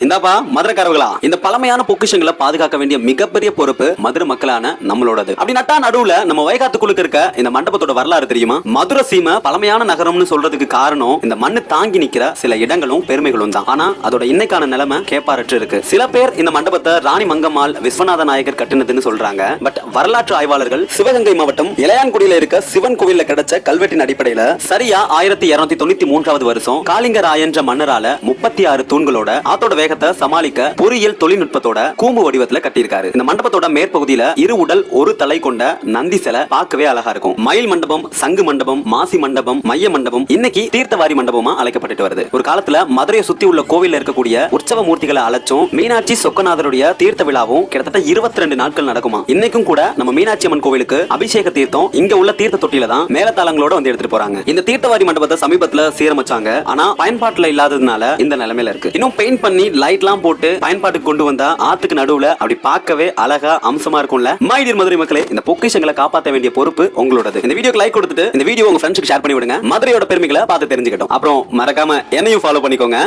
இந்தாப்பா மதுரைக்காரர்களா, இந்த பழமையான பொக்கிஷங்களை பாதுகாக்க வேண்டிய மிகப்பெரிய பொறுப்பு மதுரை மக்களான நம்மளோடது. அப்படி நட்டா நடுவுல நம்ம வயகாத்துக்குள்ள இருக்க இந்த மண்டபத்தோட வரலாறு தெரியுமா? மதுரை சீமை பழமையான நகரம்னு சொல்றதுக்கு காரணம் இந்த மண்ணு தாங்கி நிக்கிற சில இடங்களும் பெருமைகளும் தான். ஆனா அதோட இன்னைக்கான நிலைமை கேப்பாரற்று இருக்கு. சில பேர் இந்த மண்டபத்தை ராணி மங்கம்மாள் விஸ்வநாத நாயகர் கட்டினதுன்னு சொல்றாங்க. பட் வரலாற்று ஆய்வாளர்கள் சிவகங்கை மாவட்டம் இளையான்குடியில இருக்க சிவன் கோவில்ல கிடைச்ச கல்வெட்டின் அடிப்படையில சரியா 1293 வருஷம் காளிங்கராயன்ற மன்னரால 36 தூண்களோட ஆத்தோட வேகத்தை சமாளிக்க பொறியியல் தொழில்நுட்பத்தோட கூம்பு வடிவத்துல கட்டியிருக்காரு. இந்த மண்டபத்தோட மேற்பகுதியில இரு உடல் ஒரு தலை கொண்ட நந்தி சிலை பார்க்கவே அழகா இருக்கும். மயில் மண்டபம், சங்கு மண்டபம், மாசி மண்டபம், மைய மண்டபம் இன்னைக்கு தீர்த்தவாரி மண்டபமா அழைக்கப்பட்டு வருது. ஒரு காலத்துல மதுரையை சுத்தி உள்ள கோவில்ல இருக்கக்கூடிய உற்சவ மூர்த்திகளை அழைச்சும் மீனாட்சி சொக்கநாதருடைய தீர்த்த விழாவும் கிட்டத்தட்ட 22 நாட்கள் நடக்குமா. இன்னைக்கும் கூட நம்ம மீனாட்சி அம்மன் கோவிலுக்கு அபிஷேக தீர்த்தம் இங்க உள்ள தீர்த்த தொட்டியில தான் மேலத்தாளங்களோட வந்து எடுத்துட்டு போறாங்க. இந்த தீர்த்தவாரி மண்டபத்தை சமீபத்துல சீரமைச்சாங்க. ஆனா பயன்பாட்டுல இல்லாததுனால இந்த நிலைமையில இருக்கு. இன்னும் பெயிண்ட் பண்ணி லைட்லாம் போட்டு பயன்பாட்டுக்கு கொண்டு வந்தா ஆத்துக்கு நடுவுல அப்படி பார்க்கவே அழகா அம்சமா இருக்கும்ல. மை டியர் மதுரை மக்களே, இந்த பொக்கிஷங்களை காப்பாற்ற வேண்டிய பொறுப்பு உங்களோடது. இந்த வீடியோக்கு லைக் கொடுத்துட்டு இந்த வீடியோ உங்க ஃப்ரெண்ட்ஸ்க்கு ஷேர் பண்ணி விடுங்க. மதுரையோட பெருமைகளை பார்த்து தெரிஞ்சுக்கிட்டோம். அப்புறம் மறக்காம என்னையும் ஃபாலோ பண்ணிக்கோங்க.